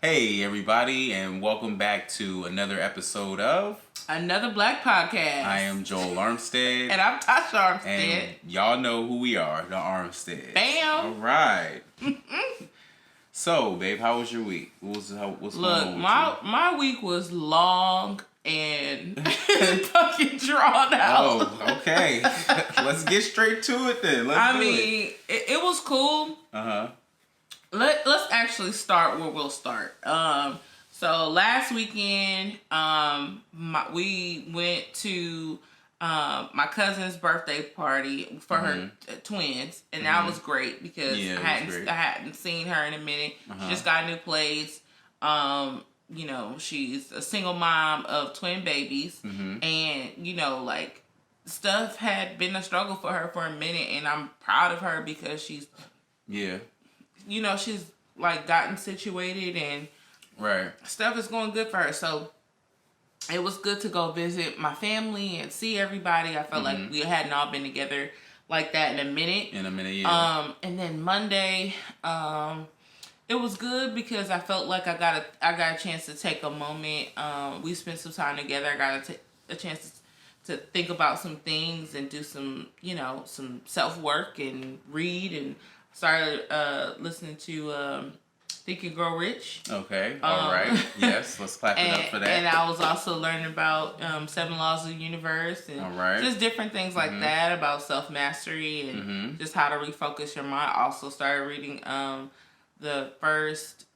Hey, everybody, and welcome back to another episode of Another Black Podcast. I am Joel Armstead. And I'm Tasha Armstead. And y'all know who we are, the Armsteads. Bam! All right. So, babe, how was your week? What's going on with you? My week was long and fucking drawn out. Oh, okay. Let's get straight to it then. It was cool. Uh-huh. Let's actually start where we'll start. So last weekend, we went to my cousin's birthday party for her twins, and that was great because I hadn't seen her in a minute. She just got a new place. She's a single mom of twin babies, and stuff had been a struggle for her for a minute, and I'm proud of her because she's like gotten situated and stuff is going good for her. So it was good to go visit my family and see everybody. I felt like we hadn't all been together like that in a minute. And then Monday, it was good because I felt like I got a chance to take a moment. We spent some time together. I got a chance to think about some things and do some self-work and read, and started listening to Think and Grow Rich. Okay, all right. Yes, let's clap it up for that. And I was also learning about 7 Laws of the Universe and just different things like that about self-mastery and just how to refocus your mind. I also started reading the first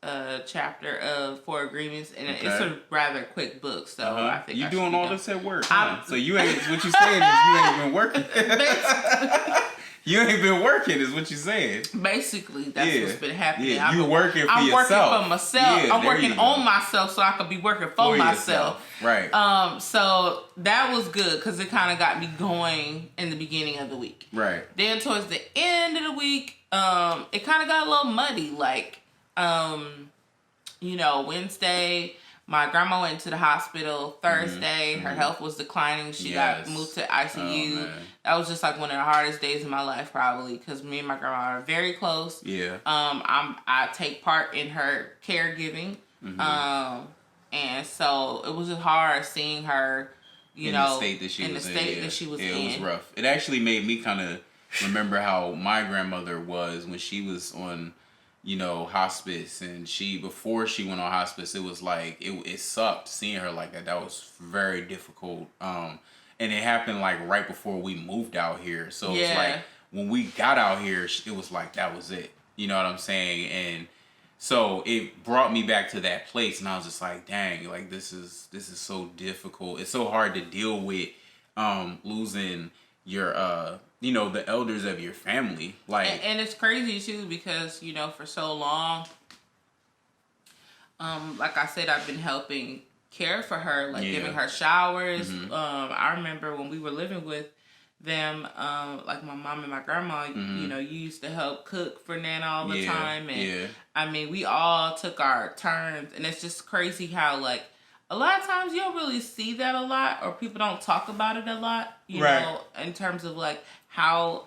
chapter of 4 Agreements, and it's a rather quick book, so I think you doing all this at work. So you ain't what you saying is you ain't been working. You ain't been working, is what you're saying. Basically, that's what's been happening. Yeah, you working for yourself. I'm working for myself. Yeah, I'm working on myself so I could be working for myself. Right. So that was good because it kind of got me going in the beginning of the week. Right. Then towards the end of the week, it kind of got a little muddy. Like, Wednesday, my grandma went to the hospital. Thursday, her health was declining. She got moved to ICU. That was just like one of the hardest days of my life, probably, because me and my grandma are very close. Yeah. I take part in her caregiving. And so it was just hard seeing her, in the state that she was in. It was rough. It actually made me kind of remember how my grandmother was when she was on, hospice, and before she went on hospice, it was like it sucked seeing her like that. That was very difficult. And it happened like right before we moved out here. So it's like when we got out here, it was like that was it. You know what I'm saying? And so it brought me back to that place, and I was just like, dang, like this is so difficult. It's so hard to deal with losing your the elders of your family. Like, and it's crazy too because for so long, like I said, I've been helping care for her, like giving her showers. I remember when we were living with them, like my mom and my grandma, you used to help cook for Nana all the time, and we all took our turns, and it's just crazy how like a lot of times you don't really see that a lot, or people don't talk about it a lot, you know, in terms of like how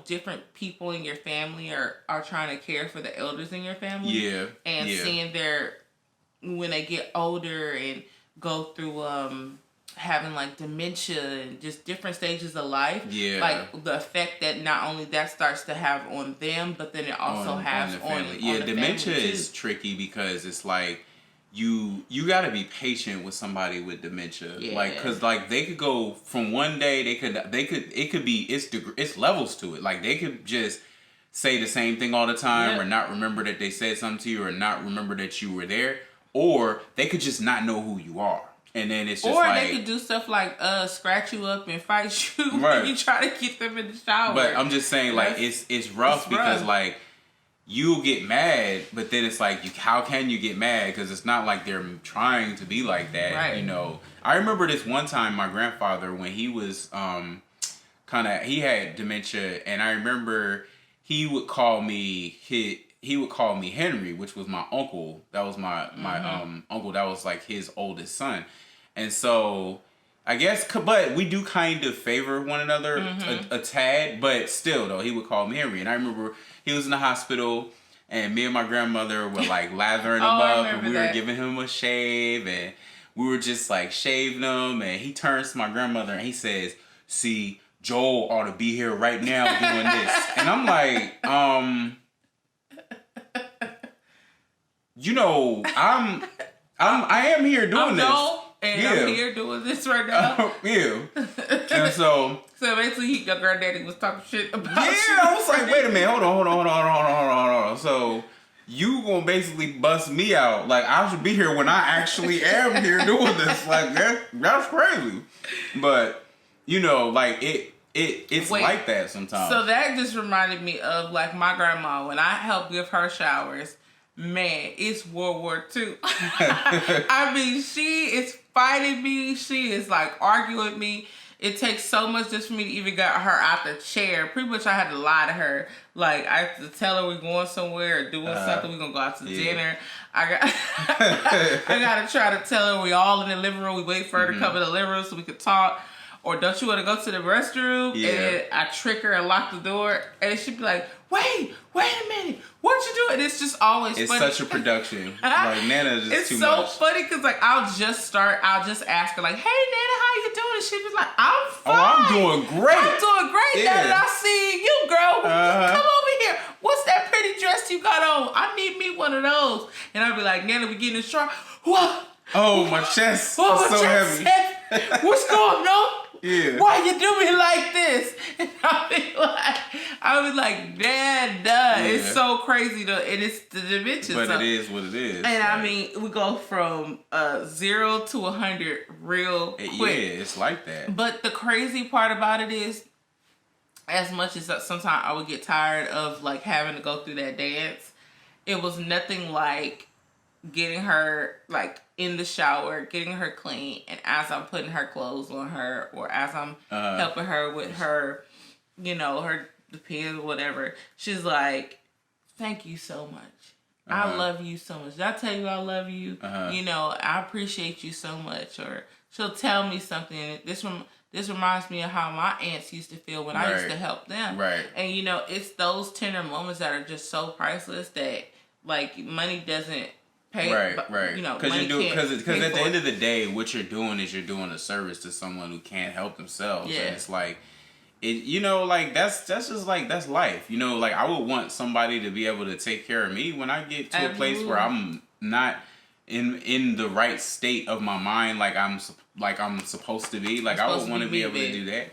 different people in your family are trying to care for the elders in your family, and seeing when they get older and go through having like dementia and just different stages of life, like the effect that not only that starts to have on them, but then it also has on the family. Dementia is tricky because it's like you got to be patient with somebody with dementia, like because like they could go from one day it could be it's levels to it. Like they could just say the same thing all the time, or not remember that they said something to you, or not remember that you were there. Or they could just not know who you are. And then it's just they could do stuff like scratch you up and fight you when you try to get them in the shower. But I'm just saying, like, it's rough because, like, you'll get mad, but then it's like, how can you get mad? Because it's not like they're trying to be like that, I remember this one time, my grandfather, when he was he had dementia, and I remember he would call me Henry, which was my uncle. That was my uncle. That was like his oldest son. And so I guess, but we do kind of favor one another a tad. But still, though, he would call me Henry. And I remember he was in the hospital, and me and my grandmother were like lathering him up, and we were giving him a shave, and we were just like shaving him, and he turns to my grandmother and he says, "See, Joel ought to be here right now doing this," and I'm like, you know, I am here doing this. And I'm here doing this right now. Yeah. And so basically, your granddaddy was talking shit about you. Yeah, I was like, wait a minute, hold on. So you gonna basically bust me out? Like I should be here when I actually am here doing this? Like that's crazy. But you know, like it's like that sometimes. So that just reminded me of like my grandma when I helped give her showers. Man, it's World War II. I mean, she is fighting me. She is like arguing with me. It takes so much just for me to even get her out the chair. Pretty much I had to lie to her. Like, I had to tell her we're going somewhere or doing something. We're going to go out to dinner. I got to try to tell her we all in the living room. We wait for her to come in the living room so we could talk. Or don't you want to go to the restroom? Yeah. And I trick her and lock the door. And she'd be like, wait a minute. What you doing? And it's just always funny. It's such a production. Like, Nana is just too much. It's so funny because, like, I'll just ask her, like, hey, Nana, how you doing? And she'd be like, I'm fine. Oh, I'm doing great. Yeah. Now that I see you, girl. Come over here. What's that pretty dress you got on? I need me one of those. And I'd be like, Nana, we getting in the shower. What? Oh, my chest is so heavy. What's going on? Yeah. Why you do me like this? And I was like, Dad, duh. It's so crazy though, and it's the dimension. But it is what it is. And I mean, we go from 0 to 100 real quick. Yeah, it's like that. But the crazy part about it is, as much as sometimes I would get tired of like having to go through that dance, it was nothing like getting her like in the shower, getting her clean, and as I'm putting her clothes on her, or as I'm helping her with her, you know, her depends whatever, she's like, "Thank you so much. I love you so much. Did I tell you I love you? You know, I appreciate you so much." Or she'll tell me something. This reminds me of how my aunts used to feel when I used to help them. Right. And you know, it's those tender moments that are just so priceless that like money doesn't pay. Right. You know, because at the end of the day, what you're doing is you're doing a service to someone who can't help themselves. Yeah. And it's like, you know, like that's just like, that's life. You know, like I would want somebody to be able to take care of me when I get to a place where I'm not in the right state of my mind, like I'm supposed to be. Like I would want to be able to do that.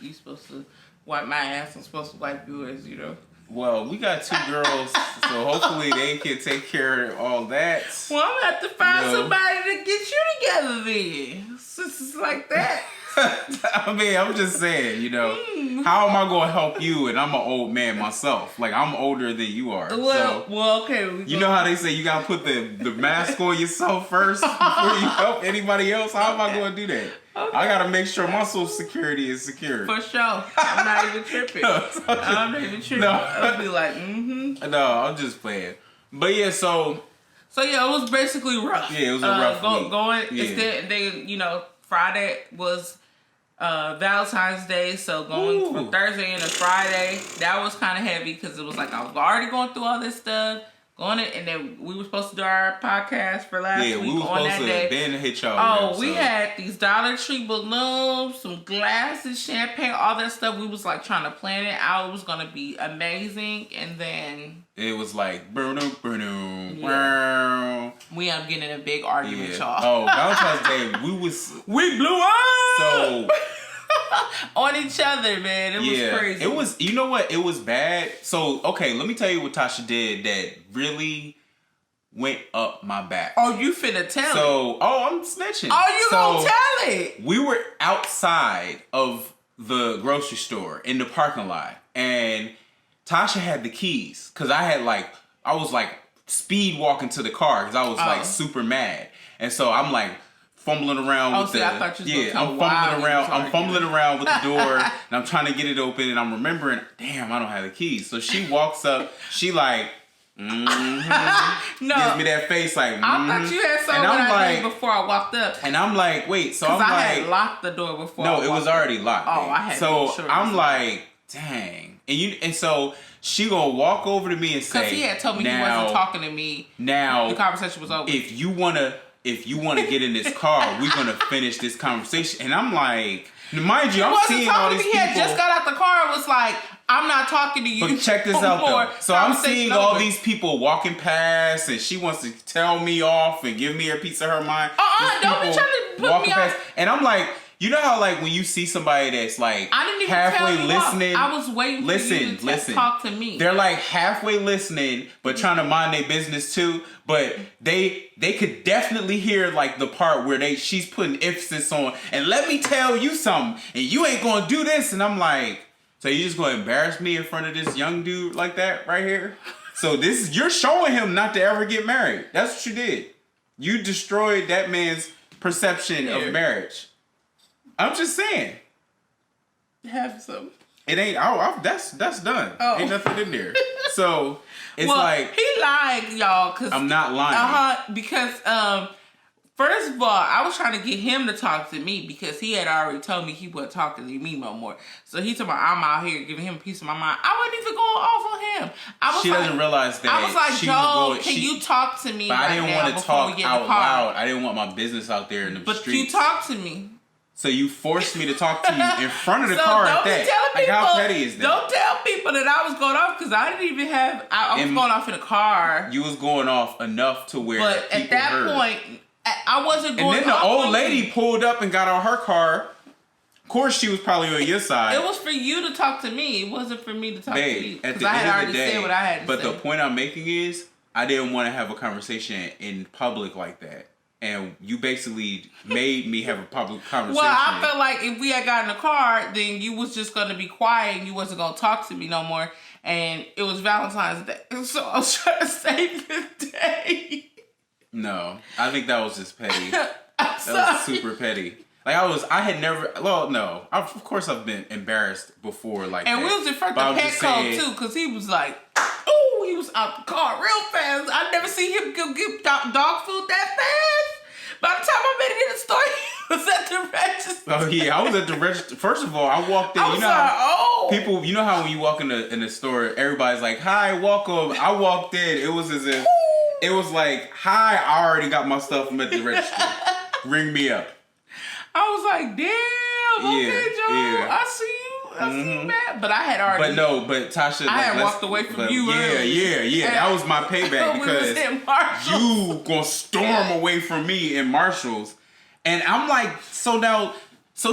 You supposed to wipe my ass. I'm supposed to wipe yours. You know. Well, we got 2 girls, so hopefully they can take care of all that. Well, I'm gonna have to find somebody to get you together then. Since it's like that. I mean, I'm just saying, you know, how am I going to help you? And I'm an old man myself. Like, I'm older than you are. Well, okay. You know how they say you got to put the mask on yourself first before you help anybody else? How am I going to do that? Okay. I got to make sure my social security is secure. For sure. I'm not even tripping. I'm not even tripping. No. I'll be like, No, I'm just playing. But yeah, So yeah, it was basically rough. Yeah, it was a rough week. Instead, you know, Friday was Valentine's Day, so going from Thursday into Friday, that was kind of heavy because it was like I was already going through all this stuff, and then we were supposed to do our podcast for last week. We were supposed to then hit y'all. We had these Dollar Tree balloons, some glasses, champagne, all that stuff. We was like trying to plan it out. It was gonna be amazing, and then it was like burn. We ended up getting in a big argument, y'all. Oh, Valentine's Day, we blew up. So on each other, man. It was crazy. It was, you know what? It was bad. So, okay, let me tell you what Tasha did that really went up my back. Oh, you finna tell it. I'm snitching. Oh, you gonna tell it? We were outside of the grocery store in the parking lot, and Tasha had the keys because I was like speed walking to the car because I was like super mad, and so I'm like fumbling around with I'm fumbling around with the door and I'm trying to get it open, and I'm remembering, damn, I don't have the keys. So she walks up, she like gives me that face like I thought you had something I did before I walked up, and I'm like, wait, so I had locked the door before. No, it was already locked. I had so I'm like, dang, And so she gonna walk over to me and say, because he had told me he wasn't talking to me. Now the conversation was over. If you wanna get in this car, we're gonna finish this conversation. And I'm like, mind you, I'm seeing all these people. He had just got out the car and was like, I'm not talking to you. But check this out though. So I'm seeing all these people walking past, and she wants to tell me off and give me a piece of her mind. Don't be trying to put me off. And I'm like, you know how like when you see somebody that's like halfway listening, I was waiting for you to talk to me. They're like halfway listening, but trying to mind their business too. But they could definitely hear like the part where she's putting emphasis on, and let me tell you something, and you ain't gonna do this. And I'm like, so you just gonna embarrass me in front of this young dude like that right here? So you're showing him not to ever get married. That's what you did. You destroyed that man's perception of marriage. I'm just saying. Have some. It ain't. That's done. Ain't nothing in there. So it's like he lied, y'all. Cause I'm not lying. Because first of all, I was trying to get him to talk to me because he had already told me he wasn't talking to me no more. So he told me I'm out here giving him a piece of my mind. I wasn't even going off on him. She doesn't realize that. I was like, Joe, can you talk to me? But I didn't want to talk out loud. I didn't want my business out there in the streets. But you talked to me. So you forced me to talk to you in front of the car at that. Like, how petty is that? Don't tell people that I was going off because I didn't even have. I was going off in a car. You was going off enough to where. But at that point, I wasn't going. And then the old lady pulled up and got on her car. Of course, she was probably on your side. It was for you to talk to me. It wasn't for me to talk to you because I had already said what I had to say. But the point I'm making is, I didn't want to have a conversation in public like that. And you basically made me have a public conversation. Well, I felt like if we had gotten in the car, then you was just going to be quiet and you wasn't going to talk to me no more. And it was Valentine's Day. So I was trying to save the day. No, I think that was just petty. That was super petty. Like of course I've been embarrassed before like and that. And we was in front of Petco too, because he was like, oh, he was out the car real fast. I never seen him go get dog food that fast. By the time I made it in the store, he was at the register. Oh yeah, I was at the register. First of all, I walked in. People, you know how when you walk in the store, everybody's like, "Hi, welcome." I walked in. It was as if it was like, "Hi, I already got my stuff from at the register. Ring me up." I was like, "Damn, okay, Joe, I see you." I see you, man. But I had already. But Tasha, I had walked away from you. Yeah. That was my payback because you gonna storm away from me in Marshalls, and I'm like, so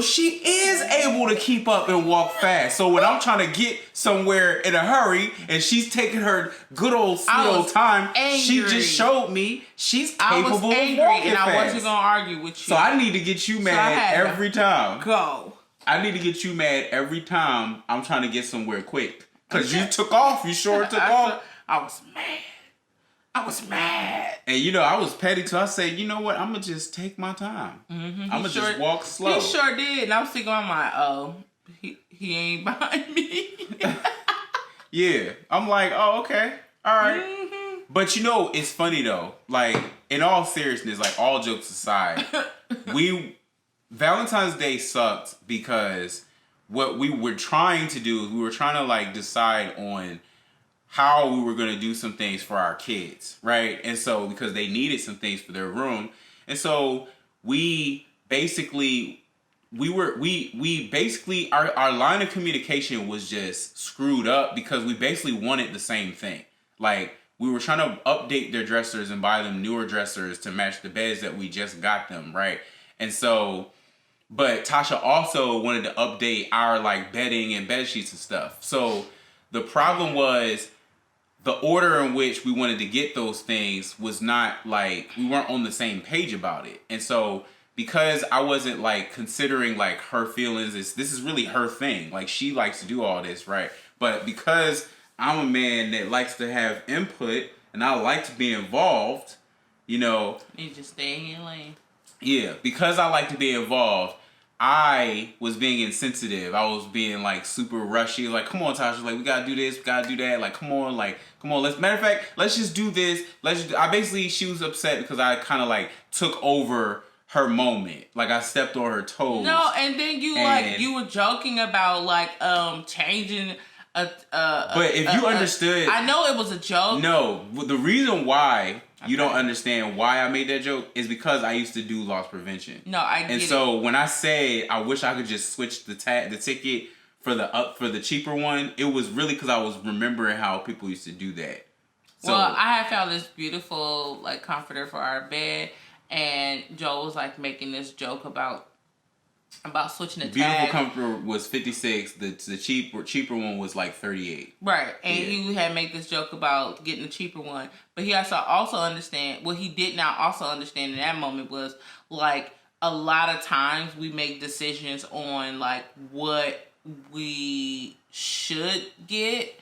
she is able to keep up and walk fast. So when I'm trying to get somewhere in a hurry, and she's taking her good old sweet old time, she just showed me she's capable of walking and fast. I wasn't gonna argue with you. So I need to get you mad every time. Go. I need to get you mad every time I'm trying to get somewhere quick. Because you took off. You sure took off. I was mad. And I was petty too. I said, you know what? I'm going to just take my time. I'm going to just walk slow. He sure did. And I was thinking, I'm like, oh, he ain't behind me. Yeah. I'm like, oh, okay. All right. Mm-hmm. But it's funny though. Like, in all seriousness, like all jokes aside, Valentine's Day sucked because what we were trying to do is we were trying to like decide on how we were going to do some things for our kids, right? And so because they needed some things for their room, and so we basically our line of communication was just screwed up because we basically wanted the same thing. Like we were trying to update their dressers and buy them newer dressers to match the beds that we just got them, right? And so. But Tasha also wanted to update our like bedding and bed sheets and stuff. So the problem was the order in which we wanted to get those things was not like we weren't on the same page about it. And so because I wasn't like considering like her feelings, this is really her thing. Like she likes to do all this, right? But because I'm a man that likes to have input and I like to be involved, you just stay in your lane. Yeah, because I like to be involved, I was being insensitive. I was being like super rushy. Like, come on, Tasha. Like, we gotta do this. We gotta do that. Like, come on. Matter of fact, let's just do this. She was upset because I kind of like took over her moment. Like, I stepped on her toes. No, and then you were joking about like changing But if you understood, I know it was a joke. No, the reason why you don't understand why I made that joke is because I used to do loss prevention. No, I get it. And so when I say I wish I could just switch the ticket for the cheaper one, it was really because I was remembering how people used to do that. So, well, I had found this beautiful like comforter for our bed, and Joe was like making this joke about switching the beautiful tag. comforter was $56. The cheaper one was like $38. Right, and he had made this joke about getting the cheaper one, but he also understand what he did not also understand in that moment was like a lot of times we make decisions on like what we should get,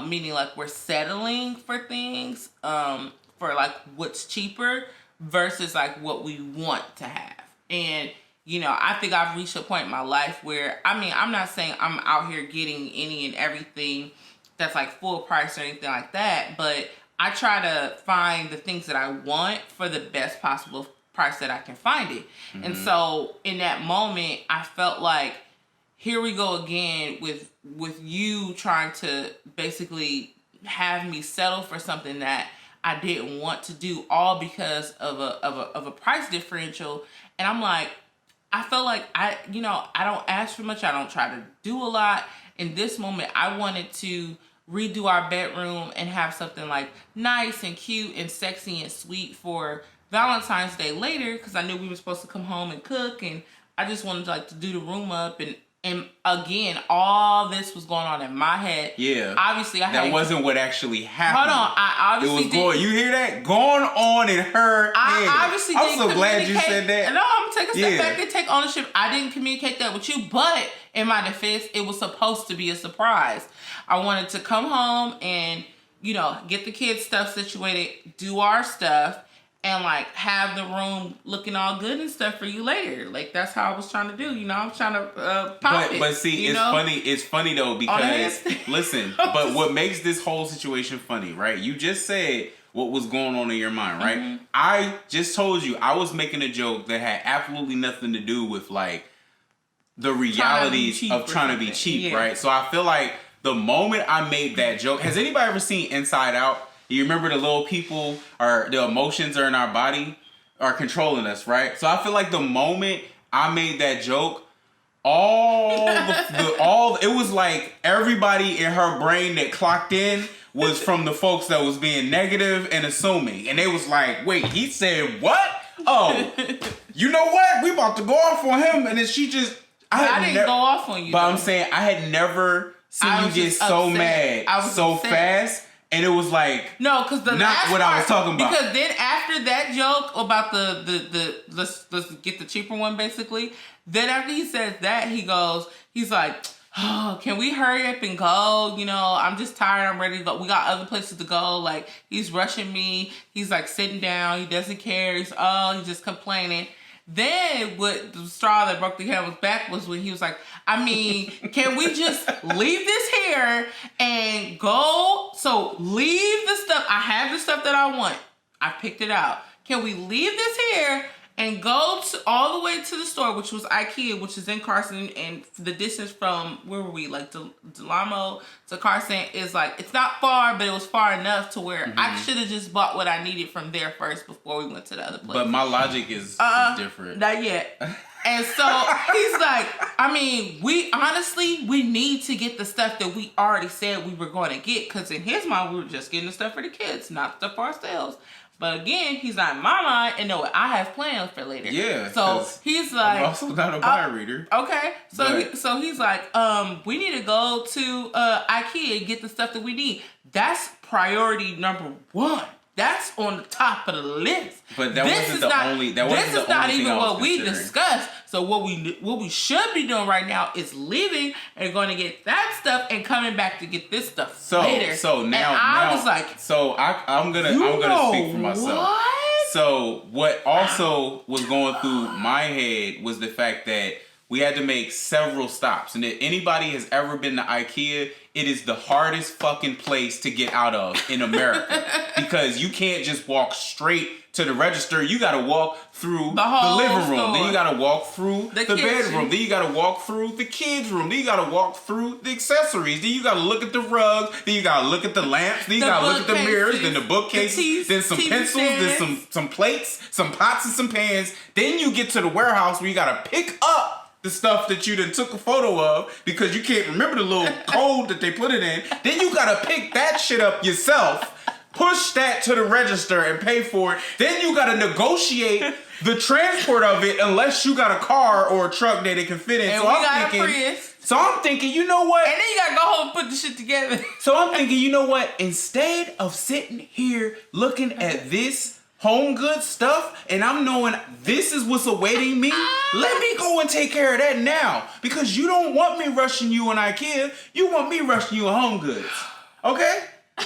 meaning like we're settling for things for like what's cheaper versus like what we want to have. And I think I've reached a point in my life where, I'm not saying I'm out here getting any and everything that's like full price or anything like that, but I try to find the things that I want for the best possible price that I can find it. Mm-hmm. And so in that moment, I felt like, here we go again with you trying to basically have me settle for something that I didn't want to do, all because of a price differential. And I'm like, I felt like I don't ask for much. I don't try to do a lot. In this moment, I wanted to redo our bedroom and have something like nice and cute and sexy and sweet for Valentine's Day later, because I knew we were supposed to come home and cook, and I just wanted to do the room up. And again, all this was going on in my head. Yeah. Obviously, that wasn't what actually happened. Hold on. I obviously you hear that? Going on in her head. I'm so glad you said that. No, I'm going to take a step back and take ownership. I didn't communicate that with you, but in my defense, it was supposed to be a surprise. I wanted to come home and, get the kids' stuff situated, do our stuff, and like have the room looking all good and stuff for you later. Like that's how I was trying to do. I'm trying to pop it. But see, it's funny. It's funny though because listen. But what makes this whole situation funny, right? You just said what was going on in your mind, right? Mm-hmm. I just told you I was making a joke that had absolutely nothing to do with like the realities of trying to be cheap, right? So I feel like the moment I made that joke, has anybody ever seen Inside Out? You remember the little people or the emotions are in our body are controlling us, right? So I feel like the moment I made that joke, it was like everybody in her brain that clocked in was from the folks that was being negative and assuming. And they was like, wait, he said what? Oh, you know what? We about to go off on him. And then she just... I didn't go off on you. But I'm saying I had never seen you get so mad so fast. And it was like no, because the not what I was talking about. Because then after that joke about the let's get the cheaper one basically. Then after he says that, he's like, oh, can we hurry up and go? I'm just tired. I'm ready to go. We got other places to go. Like he's rushing me. He's like sitting down. He doesn't care. He's just complaining. Then what the straw that broke the camel's back was when he was like, can we just leave this here and go? So leave the stuff. I have the stuff that I want. I picked it out. Can we leave this here and go all the way to the store, which was IKEA, which is in Carson, and the distance from, where were we? Like Delamo to Carson is like, it's not far, but it was far enough to where I should have just bought what I needed from there first before we went to the other place. But my logic is different. Not yet. And so he's like, we need to get the stuff that we already said we were going to get, because in his mind, we were just getting the stuff for the kids, not stuff for ourselves. But again, he's not in my mind and know what I have plans for later. Yeah. So he's like, I'm also not a mind reader. Okay. So he's like, we need to go to IKEA and get the stuff that we need. That's priority number one. That's on the top of the list. But that wasn't the only. This is not even what we discussed. So what we should be doing right now is leaving and going to get that stuff and coming back to get this stuff later. So now I was like, so I'm gonna speak for myself. What? So what also was going through my head was the fact that we had to make several stops. And if anybody has ever been to IKEA, it is the hardest fucking place to get out of in America. Because you can't just walk straight to the register. You gotta walk through the living room. Store. Then you gotta walk through the bedroom. Then you gotta walk through the kids' room. Then you gotta walk through the accessories. Then you gotta look at the rugs. Then you gotta look at the lamps. Then you gotta look at the mirrors. Then the bookcases. Then some pencils. Then some plates, some pots and some pans. Then you get to the warehouse where you gotta pick up the stuff that you done took a photo of because you can't remember the little code that they put it in. Then you gotta pick that shit up yourself, push that to the register and pay for it. Then you gotta negotiate the transport of it unless you got a car or a truck that it can fit in. And so we got a Prius. So I'm thinking, you know what? And then you gotta go home and put the shit together. So I'm thinking, you know what? Instead of sitting here looking at this home goods stuff, and I'm knowing this is what's awaiting me, let me go and take care of that now. Because you don't want me rushing you in IKEA. You want me rushing you in home goods. Okay?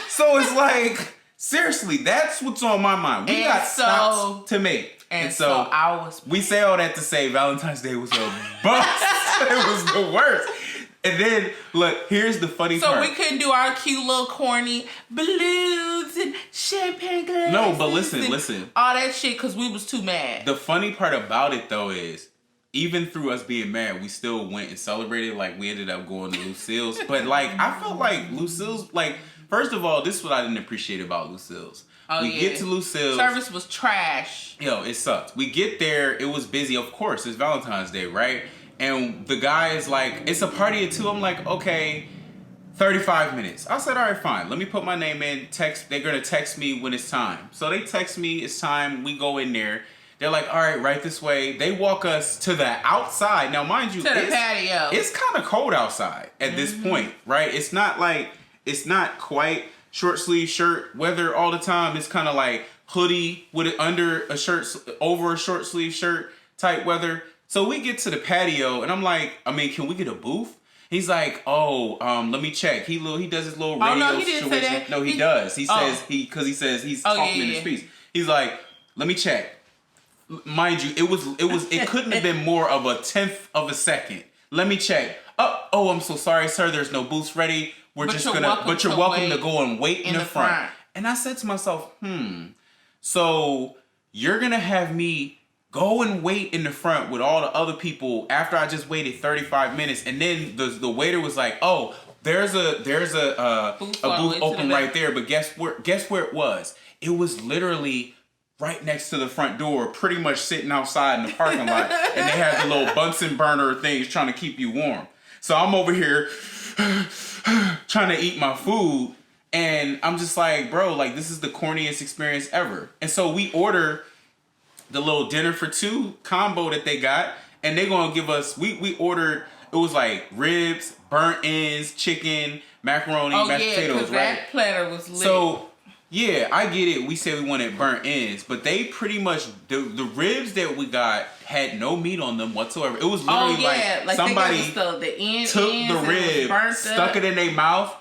So it's like, seriously, that's what's on my mind. We got stops to make. And so we say all that to say Valentine's Day was a bust. It was the worst. And then, look, here's the funny part. So we couldn't do our cute little corny balloons and champagne glasses. No, but listen. All that shit because we was too mad. The funny part about it, though, is even through us being mad, we still went and celebrated. Like, we ended up going to Lucille's. But, like, I felt like Lucille's, like, first of all, this is what I didn't appreciate about Lucille's. We get to Lucille's. Service was trash. Yo, it sucked. We get there. It was busy. Of course, it's Valentine's Day, right? And the guy is like, it's a party at 2. I'm like, okay, 35 minutes. I said, all right, fine. Let me put my name in. They're going to text me when it's time. So they text me. It's time. We go in there. They're like, all right, right this way. They walk us to the outside. Now, mind you, to the patio. It's kind of cold outside at this point, right? It's not quite short sleeve shirt weather all the time. It's kind of like hoodie with it under a shirt, over a short sleeve shirt type weather. So we get to the patio, and I'm like, can we get a booth? He's like, let me check. He does his little radio no, he didn't situation. say that. No, he does. He says he's talking in his piece. He's like, let me check. Mind you, it couldn't have been more of a 1/10 of a second. Let me check. Oh, I'm so sorry, sir. There's no booths ready. But you're welcome to go and wait in the front. And I said to myself, so you're gonna have me go and wait in the front with all the other people after I just waited 35 minutes, and then the waiter was like, "Oh, there's a booth open right there." But guess where it was? It was literally right next to the front door, pretty much sitting outside in the parking lot, and they had the little Bunsen burner things trying to keep you warm. So I'm over here trying to eat my food, and I'm just like, bro, like this is the corniest experience ever. And so we order the little dinner for 2 combo that they got, and they're gonna give us, we ordered, it was like ribs, burnt ends, chicken, macaroni, mashed potatoes, right? That platter was lit. So yeah, I get it. We said we wanted burnt ends, but they pretty much, the ribs that we got had no meat on them whatsoever. It was literally like somebody took the rib, stuck it in their mouth,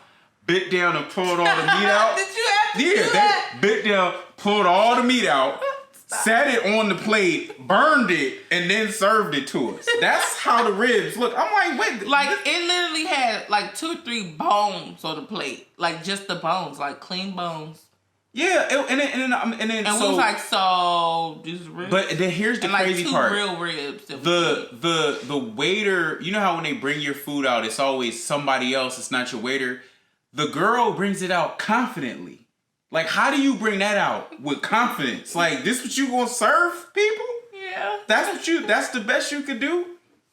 bit down and pulled all the meat out. Did you have to do that? They bit down, pulled all the meat out, sat it on the plate, burned it, and then served it to us. That's how the ribs look. I'm like, wait. Like, it literally had like 2 or 3 bones on the plate. Like, just the bones, like clean bones. Yeah, and then we was like, so these ribs. But then here's the crazy part. And like 2 real ribs. The waiter, you know how when they bring your food out, it's always somebody else. It's not your waiter. The girl brings it out confidently. Like, how do you bring that out with confidence? Like, this what you gonna serve people? Yeah. That's the best you could do.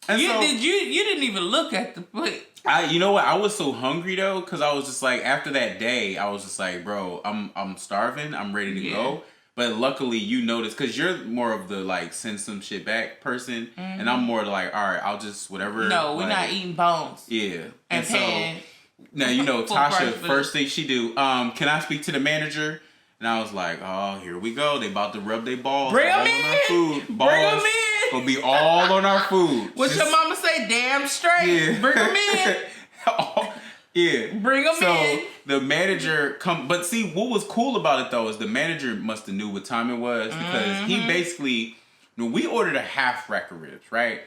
And you didn't even look at the plate. You know what? I was so hungry though, because I was just like, after that day, I was just like, bro, I'm starving. I'm ready to go. But luckily, you noticed, because you're more of the like send some shit back person, and I'm more like, all right, I'll just whatever. No, we're not eating bones. Yeah, and so now you know Tasha. First thing she do, can I speak to the manager? And I was like, oh, here we go. They about to rub their balls. Bring them in. Our food. Balls Bring them in. Will be all on our food. What your mama say? Damn straight. Yeah. Bring them in. Yeah. Bring them in. So the manager but see, what was cool about it though is the manager must have knew what time it was, because he basically, when we ordered a half rack of ribs, right?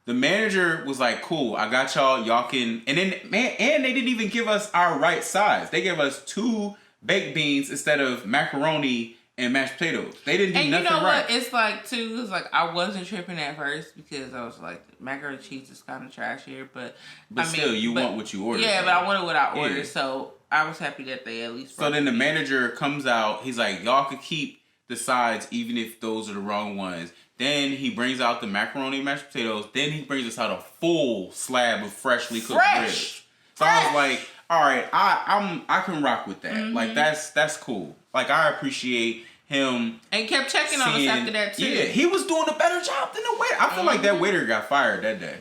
The manager was like, "Cool, I got y'all. Y'all can." And then, man, and they didn't even give us our right size. They gave us 2 baked beans instead of macaroni and mashed potatoes. They didn't do nothing right. And you know what? It's like, too, it's like I wasn't tripping at first because I was like, macaroni and cheese is kind of trash here, but still, you want what you ordered. Yeah, right? But I wanted what I ordered, so I was happy that they at least. So then the manager comes out. He's like, "Y'all could keep the sides even if those are the wrong ones." Then he brings out the macaroni and mashed potatoes. Then he brings us out a full slab of freshly cooked ribs. So I was like, all right, I can rock with that. Mm-hmm. Like that's cool. Like I appreciate him. And kept checking on us after that too. Yeah, he was doing a better job than the waiter. I feel like that waiter got fired that day.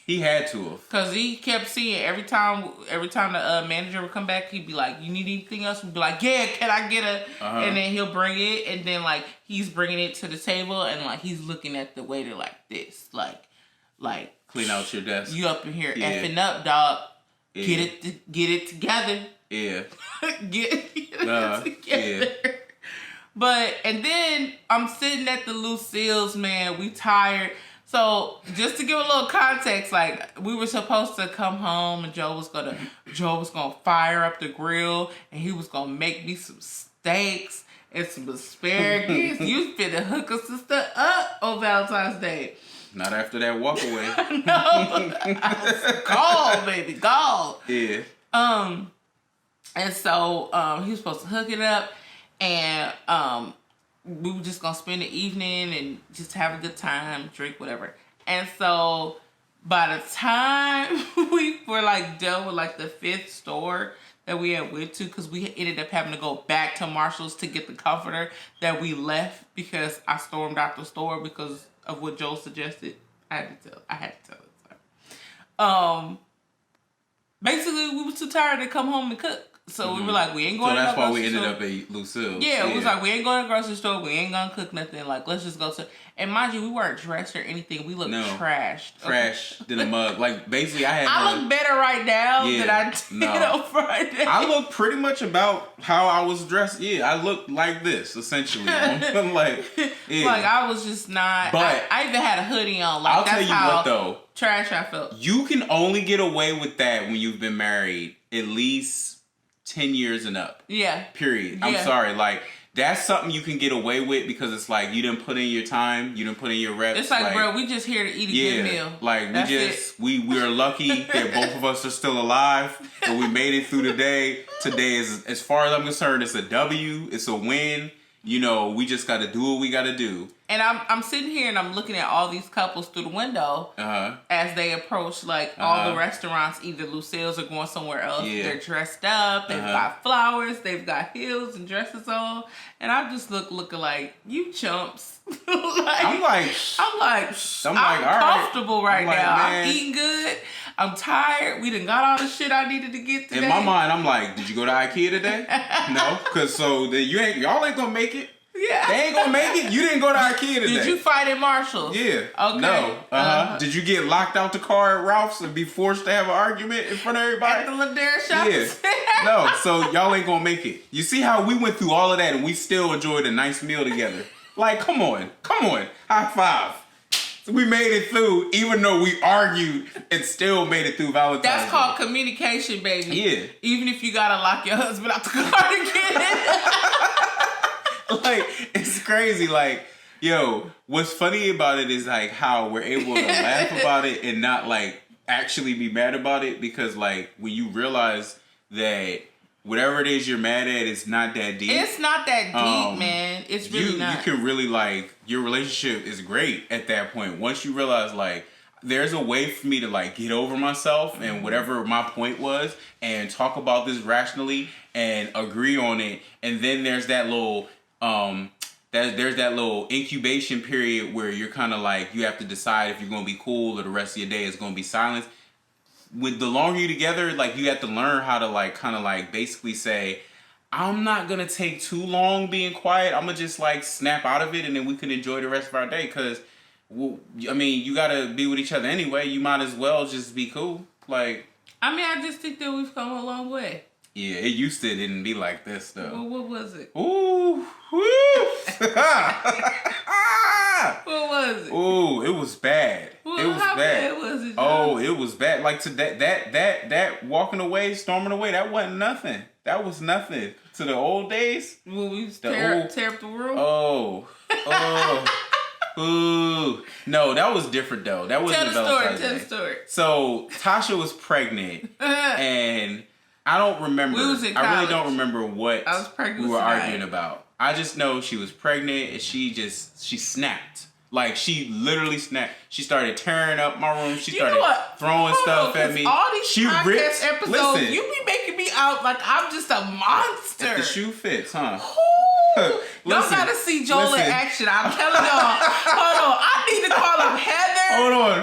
He had to have. Cause he kept seeing every time the manager would come back, he'd be like, "You need anything else?" We'd be like, "Yeah, can I get a?" And then he'll bring it, and then like he's bringing it to the table, and like he's looking at the waiter like this, like clean out your desk. You up in here effing up, dog? Yeah. Get it together. Yeah. get it together. Yeah. But and then I'm sitting at the Lucille's, man. We tired. So, just to give a little context, like, we were supposed to come home and Joe was gonna fire up the grill and he was gonna make me some steaks and some asparagus. You finna hook a sister up on Valentine's Day. Not after that walk away. No. I was gone, baby, gone. Yeah. And so, he was supposed to hook it up and, we were just gonna spend the evening and just have a good time, drink, whatever. And so by the time we were like done with like the 5th store that we had went to, because we ended up having to go back to Marshall's to get the comforter that we left because I stormed out the store because of what Joel suggested. I had to tell it. Sorry. Basically we were too tired to come home and cook. So we were like, we ain't going to the grocery store. So that's why we ended up at Lucille's. Yeah, it was like, we ain't going to the grocery store. We ain't going to cook nothing. Like, let's just go to... And mind you, we weren't dressed or anything. We looked trashed. Trashed in a mug. Like, basically, I look better right now than I did on Friday. I look pretty much about how I was dressed. Yeah, I look like this, essentially. I'm like, yeah. Like, I was just not... But I even had a hoodie on. Like, I'll tell you what, though. Trash I felt. You can only get away with that when you've been married at least 10 years and up. Yeah. Period. I'm sorry. Like, that's something you can get away with because it's like you didn't put in your time, you didn't put in your reps. It's like, bro, we just here to eat a good meal. Like, we are lucky that both of us are still alive and we made it through the day. Today is, as far as I'm concerned, it's a W. It's a win. You know, we just got to do what we got to do. And I'm sitting here and I'm looking at all these couples through the window as they approach like all the restaurants, either Lucille's or going somewhere else. Yeah. They're dressed up. They've got flowers. They've got heels and dresses on. And I just looking like, you chumps. I'm comfortable right now. Man. I'm eating good. I'm tired. We done got all the shit I needed to get today. In my mind, I'm like, did you go to IKEA today? No, because y'all ain't gonna make it. Yeah. They ain't gonna make it. You didn't go to IKEA today. Did you fight at Marshall's? Yeah. Okay. No. Did you get locked out the car at Ralph's and be forced to have an argument in front of everybody? At the Ladera shop? Yeah. No, so y'all ain't gonna make it. You see how we went through all of that and we still enjoyed a nice meal together. Like, come on. High five. So we made it through, even though we argued and still made it through Valentine's Day. That's called communication, baby. Yeah. Even if you gotta lock your husband out the car to get it. Like, it's crazy. Like, yo, what's funny about it is like how we're able to laugh about it and not like actually be mad about it, because like when you realize that whatever it is you're mad at is not that deep. It's not that deep, man. It's really not. You can really like, your relationship is great at that point. Once you realize like, there's a way for me to like get over myself and whatever my point was and talk about this rationally and agree on it. And then there's that little there's that little incubation period where you're kind of like, you have to decide if you're going to be cool or the rest of your day is going to be silence. With the longer you're together, like, you have to learn how to like kind of like basically say, I'm not going to take too long being quiet. I'm going to just like snap out of it and then we can enjoy the rest of our day. Because, well, I mean, you got to be with each other anyway. You might as well just be cool. Like, I mean, I just think that we've come a long way. Yeah, it used to didn't be like this though. Well, what was it? Ooh, woo! What was it? Ooh, it was bad. What it was how bad. Was it, oh, it was bad. Like to that walking away, storming away, that wasn't nothing. That was nothing. To the old days. When we tear up the room? Oh. Ooh. No, that was different though. That wasn't Valentine's Day. Tell the story. So Tasha was pregnant and I don't remember. We was in college. I really don't remember what I was pregnant we were arguing about. I just know she was pregnant and she snapped. Like, she literally snapped. She started tearing up my room. She started throwing stuff at me. All these podcast episodes, listen, you be making me out like I'm just a monster. If the shoe fits, huh? Y'all gotta see Joel in action. I'm telling y'all. Hold on. I need to call up Heather. Hold on.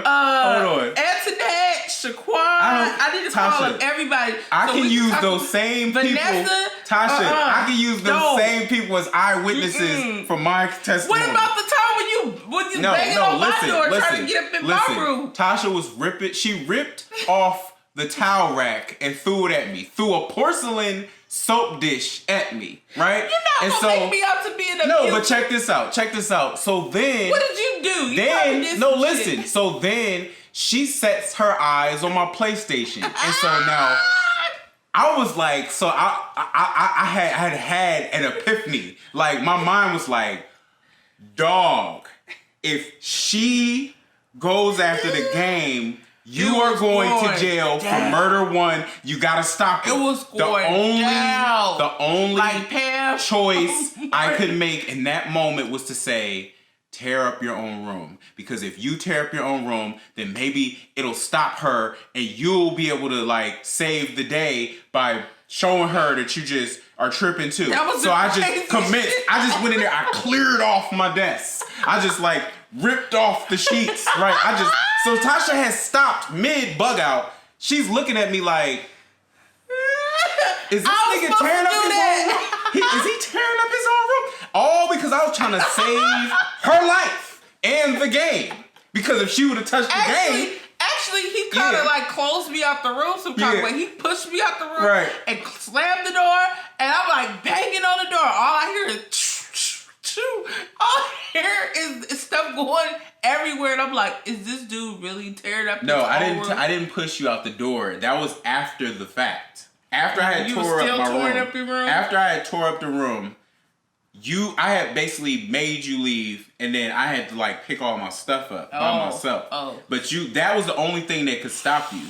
Antoinette, Shaquan. I need to call up everybody. I can use those same people. Vanessa. Tasha, I can use those same people as eyewitnesses for my testimony. What about the time when you banging on my door trying to get up in my room? Tasha was ripping. She ripped off the towel rack and threw it at me. Threw a porcelain soap dish at me, right? You're not gonna make me out to be an abuse. No, but check this out. So then, what did you do? Listen. So then she sets her eyes on my PlayStation, and so now I was like, so I had an epiphany. Like, my mind was like, dog, if she goes after the game, you are going to jail for murder one. You gotta stop it. It was going down. The only like choice I could make in that moment was to say, tear up your own room. Because if you tear up your own room, then maybe it'll stop her and you'll be able to, like, save the day by showing her that you just are tripping too. So I just commenced. I just went in there. I cleared off my desk. I just, like, ripped off the sheets, right? So Tasha has stopped mid bug out. She's looking at me like, is this nigga tearing up his own room? Is he tearing up his own room? All because I was trying to save her life and the game. Because if she would have touched the game. Actually, he kind of like closed me out the room some kind of way. He pushed me out the room and slammed the door. And I'm like banging on the door. All I hear is all I hear is stuff going everywhere, and I'm like, "Is this dude really tearing up?" No, I didn't push you out the door. That was after the fact. After I had tore up my room. After I had tore up the room, I had basically made you leave, and then I had to, like, pick all my stuff up by myself. But that was the only thing that could stop you,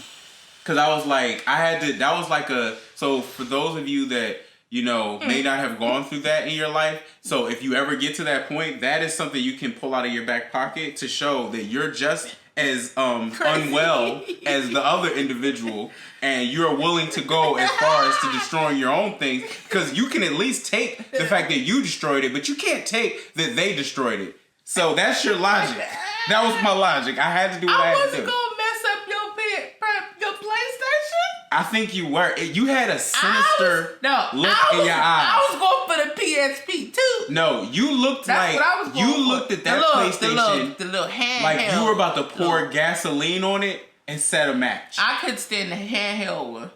because I was like, that was like so for those of you that, you know, may not have gone through that in your life. So if you ever get to that point, that is something you can pull out of your back pocket to show that you're just as unwell as the other individual, and you're willing to go as far as to destroying your own things, because you can at least take the fact that you destroyed it, but you can't take that they destroyed it. So that's your logic. That was my logic. I had to do what I had to do. I wasn't gonna mess up your PlayStation. I think you were. You had a sinister look in your eyes. I was going for the PSP too. No, you looked looked at that PlayStation, the little handheld, like you were about to pour gasoline on it and set a match. I couldn't stand the handheld one.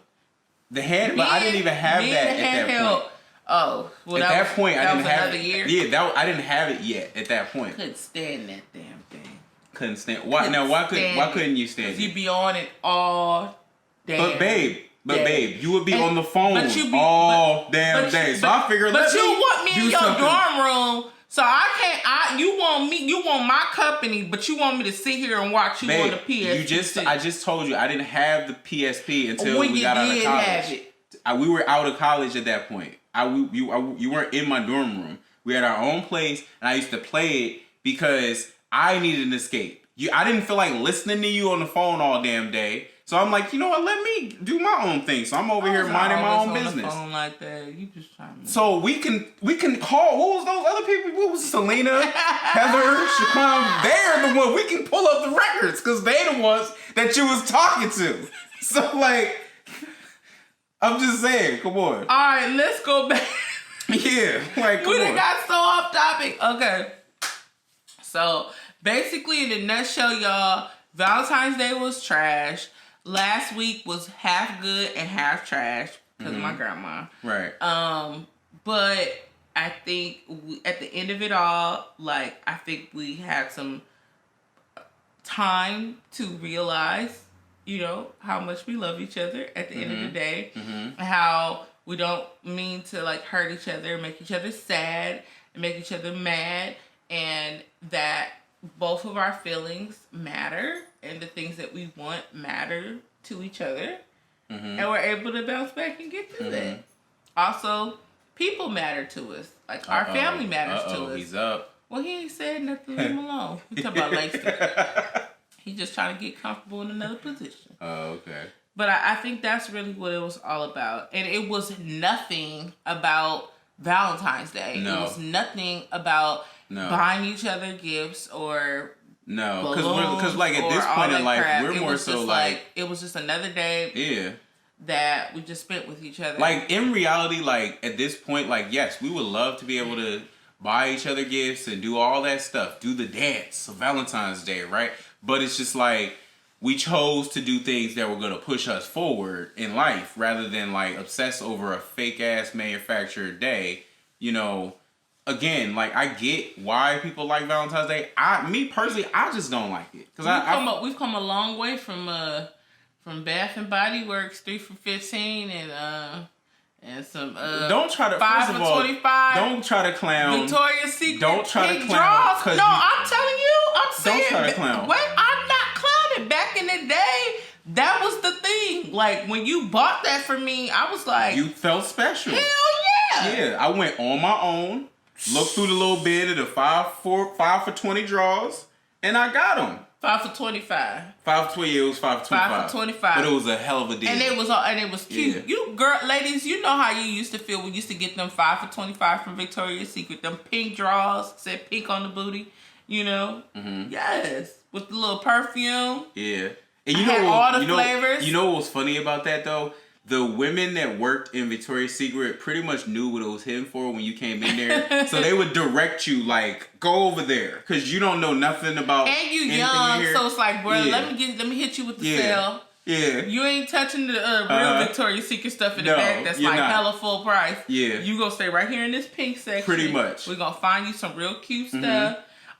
But I didn't even have that at that point. Oh, well, at that point, I didn't have it. Year? Yeah, I didn't have it yet at that point. Couldn't stand that damn thing. Couldn't stand. Why? Now, why couldn't you stand it? You be on it all day. But babe, you would be on the phone all damn day. So I figured, but you want me in your dorm room, so I can't. You want my company, but you want me to sit here and watch you on the PSP. I just told you I didn't have the PSP until we got out of college. Have it. We were out of college at that point. You weren't in my dorm room. We had our own place, and I used to play it because I needed an escape. I didn't feel like listening to you on the phone all damn day. So I'm like, you know what? Let me do my own thing. So I'm over here minding my own business. The phone like that. You just trying to... So we can call. What was those other people? What was Selena, Heather, Shaquan? They're the one we can pull up the records because they the ones that you was talking to. So, like, I'm just saying. Come on. All right, let's go back. Yeah, like we done got so off topic. Okay. So basically, in a nutshell, y'all, Valentine's Day was trash. Last week was half good and half trash because of my grandma. Right. But I think at the end of it all, like, I think we had some time to realize, you know, how much we love each other at the end of the day, and how we don't mean to like hurt each other, make each other sad, and make each other mad, and that both of our feelings matter, and the things that we want matter to each other, and we're able to bounce back and get through that. Also, people matter to us. Like, our family matters to us. He's up. Well, he ain't said nothing. Leave him alone. We talking about Langston. He's just trying to get comfortable in another position. Oh, okay. But I think that's really what it was all about. And it was nothing about Valentine's Day. No. It was nothing about buying each other gifts or because like at this point in life, crap. we're more so like it was just another day that we just spent with each other. Like, in reality, like, at this point, like, yes, we would love to be able to buy each other gifts and do all that stuff. Do the dance of Valentine's Day, right? But it's just like, we chose to do things that were going to push us forward in life rather than, like, obsess over a fake-ass manufactured day. You know, again, like, I get why people like Valentine's Day. Me personally, I just don't like it. Because we've come a long way from Bath and Body Works 3 for $15 and some don't try to 5 for $25. Don't try to clown. Victoria's Secret. Don't try to clown. No, I'm telling you, I'm saying. Don't try to clown. Wait, I'm not clowning. Back in the day, that was the thing. Like, when you bought that for me, I was like, you felt special. Hell yeah. Yeah, I went on my own, looked through the little bid of the 5 for 20 draws, and I got them. 5 for 25. 5 for 20. It was 5 for 25. 5 for 25. But it was a hell of a deal. And it was cute. Yeah. Ladies, you know how you used to feel when you used to get them 5 for 25 from Victoria's Secret. Them pink draws, said pink on the booty. You know? Mm-hmm. Yes. With the little perfume. Yeah. And all the flavors. You know what was funny about that, though? The women that worked in Victoria's Secret pretty much knew what it was hidden for when you came in there. So they would direct you, like, go over there. Because you don't know nothing about and you young, so it's like, bro, let me hit you with the sale. Yeah. You ain't touching the real Victoria's Secret stuff in the back that's like hella full price. Yeah. You gonna stay right here in this pink section. Pretty much. We're gonna find you some real cute stuff.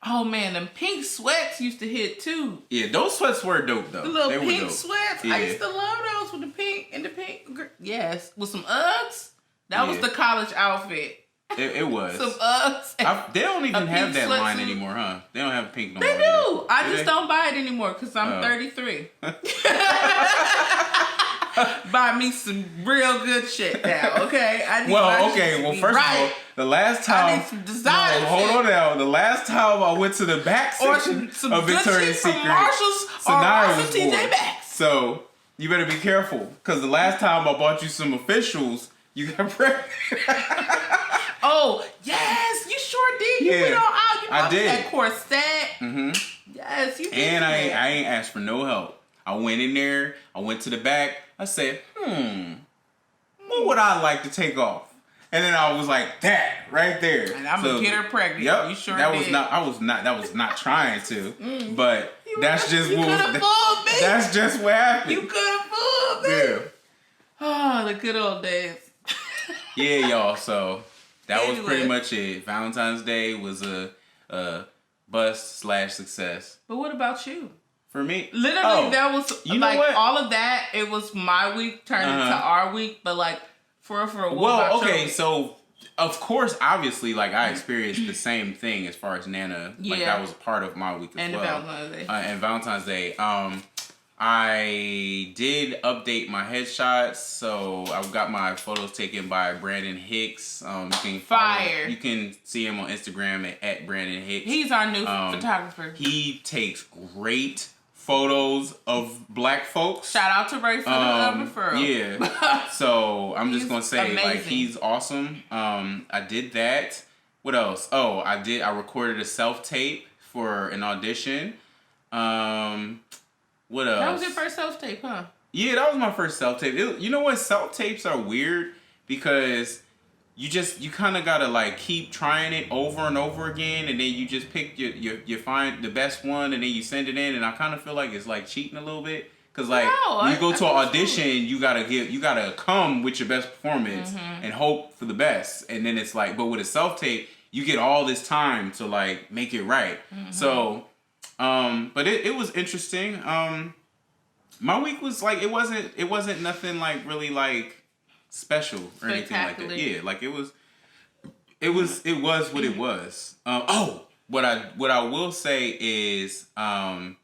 Oh man, them pink sweats used to hit too. Yeah, those sweats were dope though. The little pink sweats. Yeah. I used to love those with the pink and the pink. Yes, with some Uggs. That was the college outfit. It was. Some Uggs. They don't even have that line anymore, huh? They don't have pink no more. They do. I just don't buy it anymore because I'm 33. Buy me some real good shit now, okay? First of all, the last time I need some design. Hold on now. The last time I went to the back section of Victoria's Secret, Sanaya was born. So you better be careful because the last time I bought you some officials, you got pregnant. Oh yes, you sure did. You went all out. You bought that corset. Mm-hmm. Yes, you did. And I ain't asked for no help. I went in there. I went to the back. I said, what would I like to take off? And then I was like, that right there. And I'm gonna get her pregnant. Yep. You sure that did. That was not trying to. But that's just what that's just what happened. You could have fooled me. Yeah. Oh, the good old days. Yeah, y'all. So that was pretty much it. Valentine's Day was a bust/success. But what about you? For me, literally, that was all of that. It was my week turned into our week, but like for so of course, obviously, like I experienced the same thing as far as Nana. Yeah. Like that was part of my week as well. And Valentine's Day. I did update my headshots, so I've got my photos taken by Brandon Hicks. You can see him on Instagram at Brandon Hicks. He's our new photographer. He takes great photos of black folks. Shout out to Ray for the referral. Yeah. So I'm just gonna say, like, he's awesome. I did that. What else? Oh, I recorded a self-tape for an audition. What else? That was your first self-tape, huh? Yeah, that was my first self-tape. You know what? Self-tapes are weird because you kind of gotta like keep trying it over and over again, and then you just pick you find the best one, and then you send it in, and I kind of feel like it's like cheating a little bit because like when you go to an audition, you gotta come with your best performance and hope for the best, and then it's like, but with a self-tape, you get all this time to like make it right. So But it was interesting. My week was like it wasn't nothing like really like special or anything like that. Yeah, like it was what it was. What I will say is I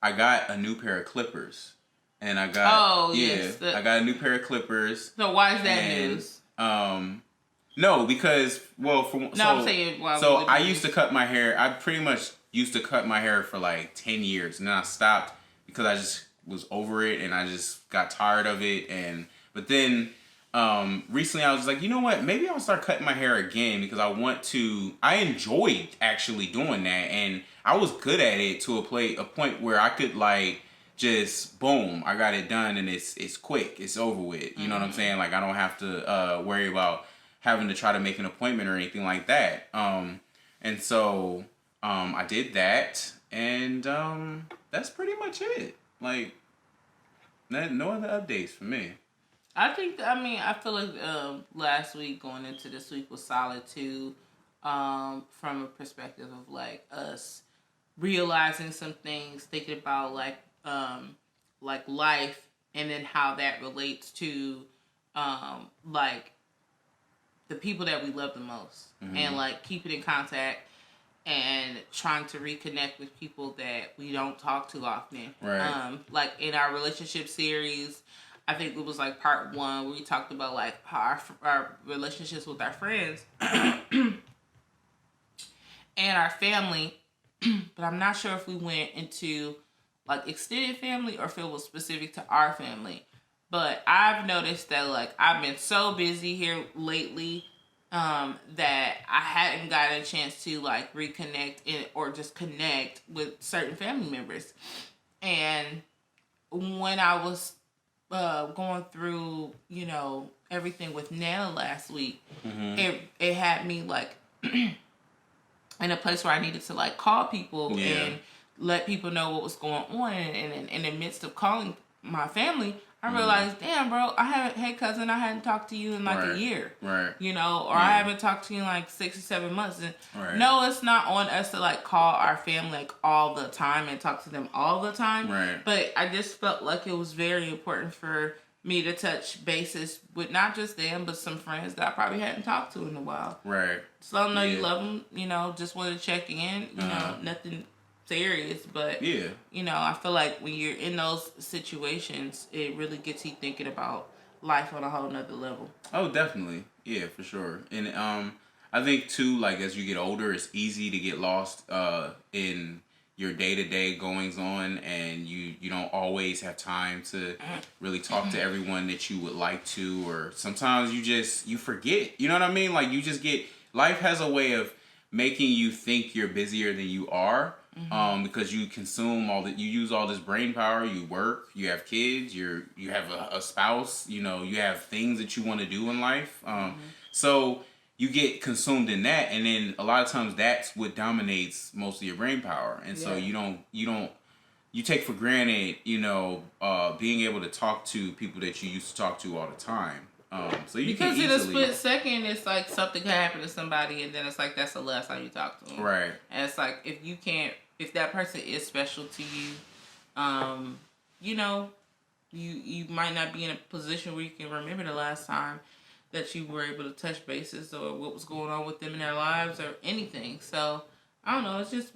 got a new pair of clippers. And I got I got a new pair of clippers. So why is that news? No, because I'm saying I used to cut my hair. I pretty much used to cut my hair for like 10 years, and then I stopped because I just was over it and I just got tired of it. But then recently I was like, you know what? Maybe I'll start cutting my hair again because I enjoyed actually doing that, and I was good at it to a point where I could like just boom, I got it done, and it's quick, it's over with. You know what I'm saying? Like I don't have to worry about having to try to make an appointment or anything like that. And so I did that, and that's pretty much it. Like no other updates for me. I feel like last week going into this week was solid too, from a perspective of like us realizing some things, thinking about like life, and then how that relates to like the people that we love the most, and like keeping in contact and trying to reconnect with people that we don't talk to often. Right. Like in our relationship series, I think it was like part 1 where we talked about like our relationships with our friends and our family, but I'm not sure if we went into like extended family or if it was specific to our family. But I've noticed that like I've been so busy here lately that I hadn't gotten a chance to like reconnect or just connect with certain family members. And when I was going through, everything with Nana last week, it had me like in a place where I needed to like call people and let people know what was going on. And in the midst of calling my family, I realized, damn, bro, hey cousin, I hadn't talked to you in like a year. Right. I haven't talked to you in like 6 or 7 months. And no, it's not on us to like call our family like all the time and talk to them all the time. Right. But I just felt like it was very important for me to touch bases with not just them, but some friends that I probably hadn't talked to in a while. Right. So let them know you love them, just want to check in, nothing serious, but I feel like when you're in those situations, it really gets you thinking about life on a whole nother level. Oh, definitely. Yeah, for sure. And I think too, like as you get older, it's easy to get lost in your day-to-day goings on, and you don't always have time to really talk to everyone that you would like to, or sometimes you forget. You know what I mean? Like life has a way of making you think you're busier than you are. Because you consume you use all this brain power, you work, you have kids, you have a spouse, you have things that you want to do in life. So you get consumed in that, and then a lot of times that's what dominates most of your brain power. And so you take for granted, being able to talk to people that you used to talk to all the time. So you because in a split second, it's like something can happen to somebody, and then it's like that's the last time you talk to them. Right. And it's like if that person is special to you, you might not be in a position where you can remember the last time that you were able to touch bases or what was going on with them in their lives or anything. So I don't know. It's just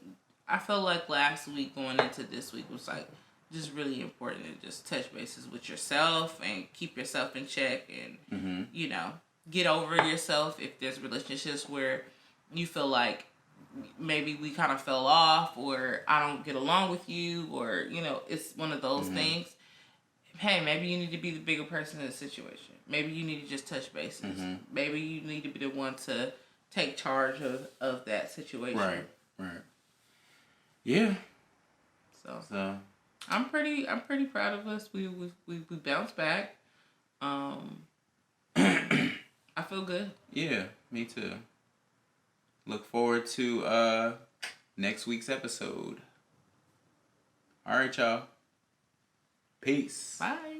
I felt like last week going into this week was like just really important to just touch bases with yourself and keep yourself in check and, get over yourself if there's relationships where you feel like maybe we kind of fell off or I don't get along with you or, it's one of those things. Hey, maybe you need to be the bigger person in the situation. Maybe you need to just touch bases. Maybe you need to be the one to take charge of that situation. Right. Yeah. So. I'm pretty proud of us. We bounced back. I feel good. Yeah, me too. Look forward to next week's episode. All right, y'all. Peace. Bye.